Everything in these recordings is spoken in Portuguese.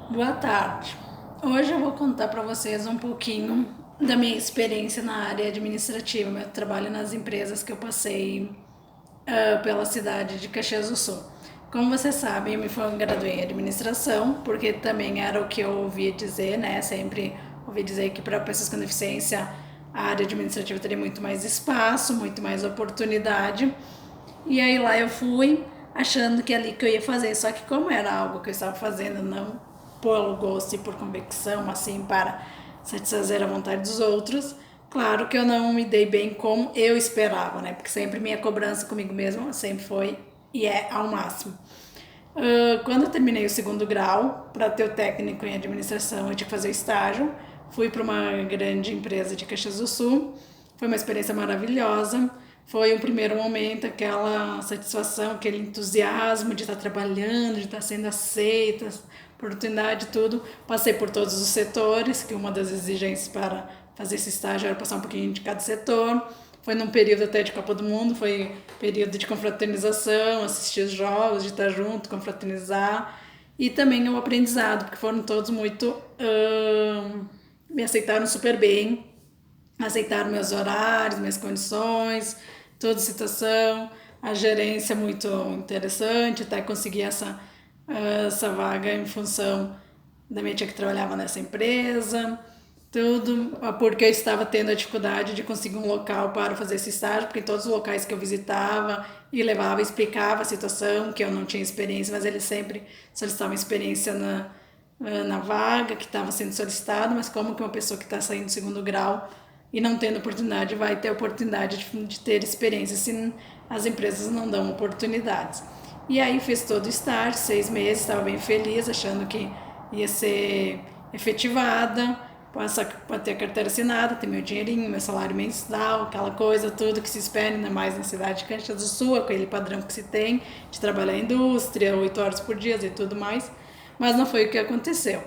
Boa tarde. Hoje eu vou contar para vocês um pouquinho da minha experiência na área administrativa, meu trabalho nas empresas que eu passei pela cidade de Caxias do Sul. Como vocês sabem, eu me graduei em administração, porque também era o que eu ouvia dizer, né? Sempre ouvi dizer que para pessoas com deficiência a área administrativa teria muito mais espaço, muito mais oportunidade. E aí lá eu fui achando que é ali que eu ia fazer, só que como era algo que eu estava fazendo não por gosto e por convicção, assim, para satisfazer a vontade dos outros, claro que eu não me dei bem como eu esperava, né? Porque sempre minha cobrança comigo mesma sempre foi e é ao máximo. Quando eu terminei o segundo grau, para ter o técnico em administração, eu tinha que fazer o estágio. Fui para uma grande empresa de Caxias do Sul. Foi uma experiência maravilhosa. Foi um primeiro momento, aquela satisfação, aquele entusiasmo de estar trabalhando, de estar sendo aceita, oportunidade, tudo. Passei por todos os setores, que uma das exigências para fazer esse estágio era passar um pouquinho de cada setor. Foi num período até de Copa do Mundo, foi período de confraternização, assistir os jogos, de estar junto, confraternizar. E também o aprendizado, porque foram todos muito. Me aceitaram super bem, aceitaram meus horários, minhas condições, toda a situação. A gerência muito interessante, até conseguir essa vaga em função da minha tia que trabalhava nessa empresa. Tudo porque eu estava tendo a dificuldade de conseguir um local para fazer esse estágio, porque em todos os locais que eu visitava e levava, explicava a situação, que eu não tinha experiência, mas eles sempre solicitavam experiência na vaga que estava sendo solicitada, mas como que uma pessoa que está saindo do segundo grau e não tendo oportunidade vai ter oportunidade de ter experiência se as empresas não dão oportunidades. E aí fiz todo o estágio, 6 meses, estava bem feliz, achando que ia ser efetivada, para ter a carteira assinada, ter meu dinheirinho, meu salário mensal, aquela coisa, tudo que se espera, ainda mais na cidade de Caxias do Sul, aquele padrão que se tem de trabalhar em indústria, 8 horas por dia e tudo mais. Mas não foi o que aconteceu.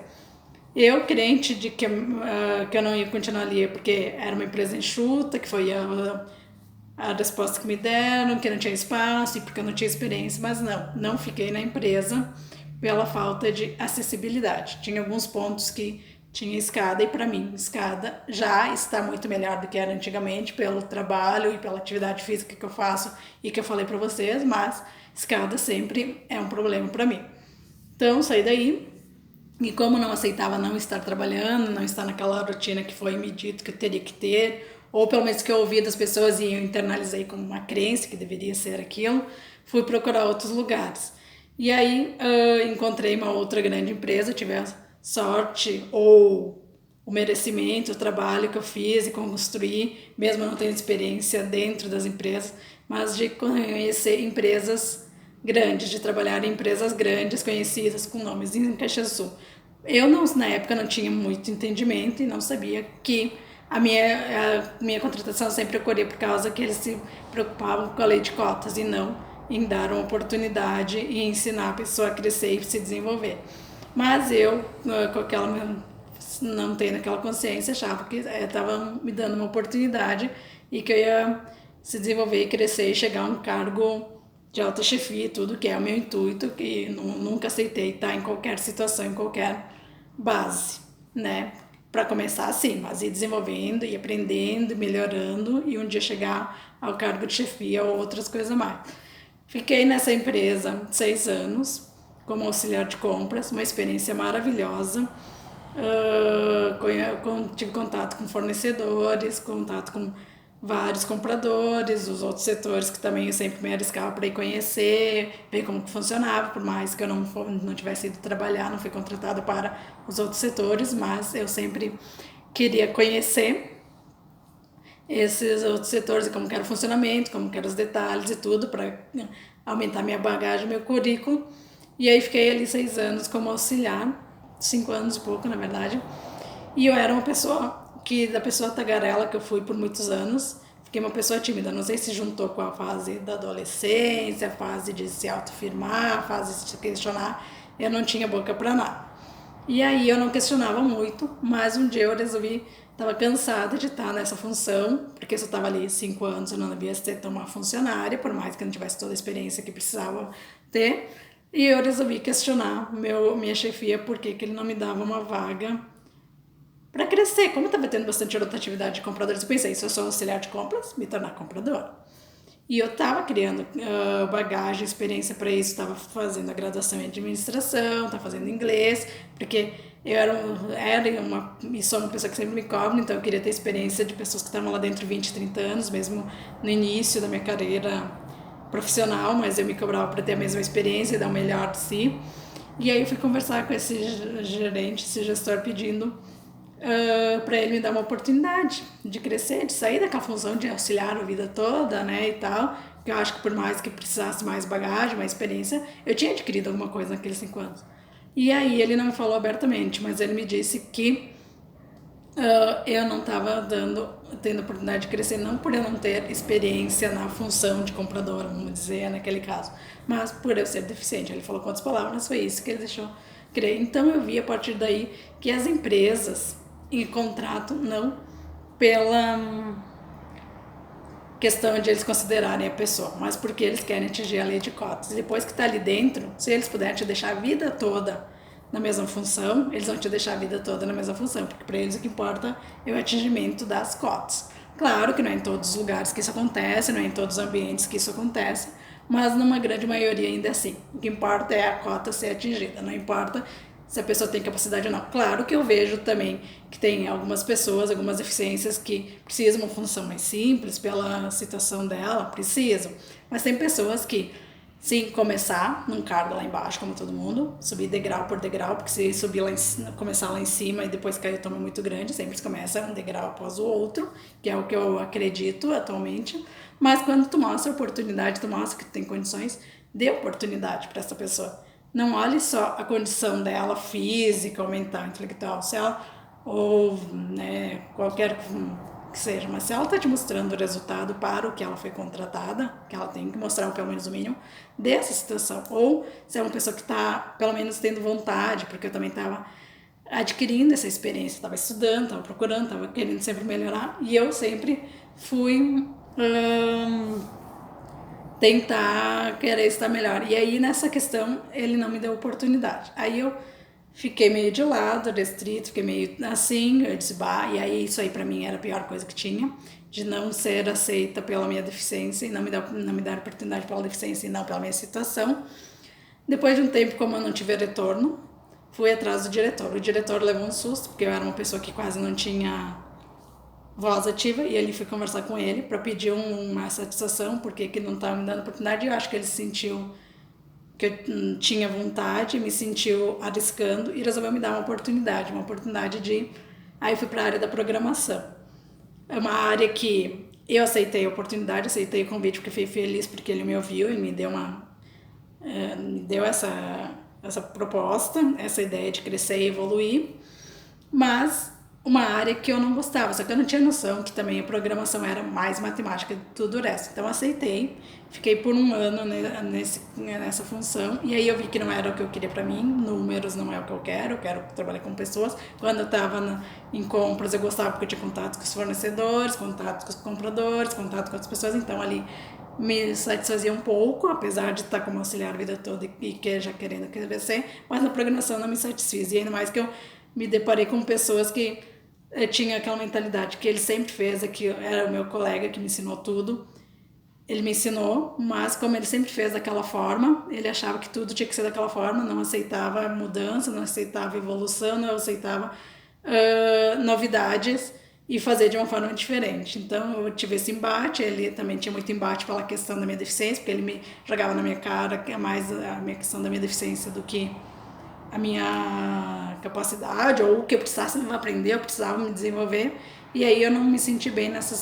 Eu, crente de que eu não ia continuar ali porque era uma empresa enxuta, que foi a resposta que me deram, que não tinha espaço e porque eu não tinha experiência, mas não fiquei na empresa pela falta de acessibilidade. Tinha alguns pontos que tinha escada e para mim escada já está muito melhor do que era antigamente pelo trabalho e pela atividade física que eu faço e que eu falei para vocês, mas escada sempre é um problema para mim. Então saí daí e como não aceitava não estar trabalhando, não estar naquela rotina que foi me dito que eu teria que ter, ou pelo menos que eu ouvi das pessoas e eu internalizei como uma crença que deveria ser aquilo, fui procurar outros lugares. E aí encontrei uma outra grande empresa, tive a sorte ou o merecimento, o trabalho que eu fiz e construí, mesmo não tendo experiência dentro das empresas, mas de conhecer empresas grandes, de trabalhar em empresas grandes, conhecidas, com nomes em Caxias do Sul. Eu não, na época não tinha muito entendimento e não sabia que a minha contratação sempre ocorria por causa que eles se preocupavam com a lei de cotas e não em dar uma oportunidade e ensinar a pessoa a crescer e se desenvolver. Mas eu, com aquela não tendo aquela consciência, achava que estava me dando uma oportunidade e que eu ia se desenvolver e crescer e chegar a um cargo de alta chefia e tudo, que é o meu intuito, que nunca aceitei estar em qualquer situação, em qualquer base, né? Para começar assim, mas ir desenvolvendo e aprendendo, melhorando e um dia chegar ao cargo de chefia ou outras coisas mais. Fiquei nessa empresa 6 anos como auxiliar de compras, uma experiência maravilhosa. Tive contato com fornecedores, contato com vários compradores, os outros setores que também eu sempre me arriscava para ir conhecer, ver como que funcionava, por mais que eu não tivesse ido trabalhar, não fui contratada para os outros setores, mas eu sempre queria conhecer esses outros setores e como que era o funcionamento, como que eram os detalhes e tudo, para aumentar minha bagagem, meu currículo. E aí fiquei ali 6 anos como auxiliar, 5 anos e pouco, na verdade. E eu era uma pessoa da pessoa tagarela que eu fui por muitos anos, fiquei uma pessoa tímida. Não sei se juntou com a fase da adolescência, a fase de se autoafirmar, a fase de se questionar. Eu não tinha boca para nada. E aí eu não questionava muito, mas um dia eu resolvi, estava cansada de estar nessa função, porque eu só estava ali 5 anos, eu não devia ser tão uma funcionária, por mais que eu não tivesse toda a experiência que precisava ter. E eu resolvi questionar minha chefia por que ele não me dava uma vaga para crescer. Como eu estava tendo bastante rotatividade de compradores, eu pensei, se eu sou auxiliar de compras, me tornar compradora. E eu estava criando bagagem, experiência para isso, estava fazendo a graduação em administração, estava fazendo inglês, porque eu e sou uma pessoa que sempre me cobra, então eu queria ter experiência de pessoas que estavam lá dentro de 20, 30 anos, mesmo no início da minha carreira profissional, mas eu me cobrava para ter a mesma experiência e dar o melhor de si. E aí eu fui conversar com esse gerente, esse gestor, pedindo para ele me dar uma oportunidade de crescer, de sair daquela função de auxiliar a vida toda, né, e tal. Que eu acho que por mais que precisasse mais bagagem, mais experiência, eu tinha adquirido alguma coisa naqueles 5 anos. E aí ele não me falou abertamente, mas ele me disse que eu não estava tendo oportunidade de crescer, não por eu não ter experiência na função de compradora, vamos dizer, naquele caso, mas por eu ser deficiente. Ele falou com outras palavras, foi isso que ele deixou crer. Então eu vi a partir daí que as empresas em contrato não pela questão de eles considerarem a pessoa, mas porque eles querem atingir a lei de cotas. E depois que está ali dentro, se eles puderem te deixar a vida toda na mesma função, eles vão te deixar a vida toda na mesma função, porque para eles o que importa é o atingimento das cotas. Claro que não é em todos os lugares que isso acontece, não é em todos os ambientes que isso acontece, mas numa grande maioria ainda é assim. O que importa é a cota ser atingida, não importa se a pessoa tem capacidade ou não. Claro que eu vejo também que tem algumas pessoas, algumas deficiências que precisam de uma função mais simples pela situação dela, precisam. Mas tem pessoas que, sim, começar num cargo lá embaixo, como todo mundo, subir degrau por degrau, porque se subir lá começar lá em cima e depois cair o tomo muito grande, sempre se começa um degrau após o outro, que é o que eu acredito atualmente. Mas quando tu mostra oportunidade, tu mostra que tu tem condições, dê oportunidade para essa pessoa. Não olhe só a condição dela física ou mental, intelectual, se ela, ou né, qualquer que seja, mas se ela está te mostrando o resultado para o que ela foi contratada, que ela tem que mostrar pelo menos o mínimo dessa situação, ou se é uma pessoa que está pelo menos tendo vontade, porque eu também estava adquirindo essa experiência, estava estudando, estava procurando, estava querendo sempre melhorar, e eu sempre fui tentar querer estar melhor. E aí nessa questão ele não me deu oportunidade. Aí eu fiquei meio de lado, restrito, fiquei meio assim, eu disse, bah, e aí isso aí pra mim era a pior coisa que tinha, de não ser aceita pela minha deficiência e não me dar oportunidade pela deficiência e não pela minha situação. Depois de um tempo, como eu não tive retorno, fui atrás do diretor. O diretor levou um susto, porque eu era uma pessoa que quase não tinha voz ativa, e ele foi conversar com ele para pedir uma satisfação, porque que não estava me dando oportunidade. Eu acho que ele se sentiu que eu tinha vontade, me sentiu arriscando e resolveu me dar uma oportunidade de... Aí eu fui para a área da programação. É uma área que eu aceitei a oportunidade, aceitei o convite, porque fiquei feliz porque ele me ouviu e me deu essa proposta, essa ideia de crescer e evoluir, mas uma área que eu não gostava, só que eu não tinha noção que também a programação era mais matemática de tudo o resto. Então eu aceitei, fiquei por um ano nessa função, e aí eu vi que não era o que eu queria para mim, números não é o que eu quero trabalhar com pessoas. Quando eu estava em compras eu gostava porque eu tinha contato com os fornecedores, contato com os compradores, contato com outras pessoas, então ali me satisfazia um pouco, apesar de estar como auxiliar a vida toda e que já querendo crescer, mas na programação não me satisfiz, e ainda mais que eu me deparei com pessoas que tinha aquela mentalidade que ele sempre fez, que era o meu colega que me ensinou tudo. Ele me ensinou, mas como ele sempre fez daquela forma, ele achava que tudo tinha que ser daquela forma, não aceitava mudança, não aceitava evolução, não aceitava novidades e fazer de uma forma diferente. Então eu tive esse embate, ele também tinha muito embate pela questão da minha deficiência, porque ele me jogava na minha cara que é mais a minha questão da minha deficiência do que a minha capacidade, ou o que eu precisasse aprender, eu precisava me desenvolver, e aí eu não me senti bem nessa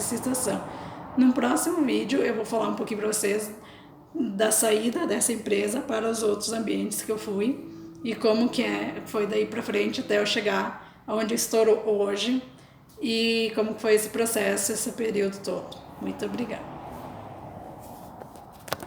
situação. No próximo vídeo eu vou falar um pouquinho para vocês da saída dessa empresa para os outros ambientes que eu fui, e como que foi daí para frente até eu chegar onde eu estou hoje, e como foi esse processo, esse período todo. Muito obrigada.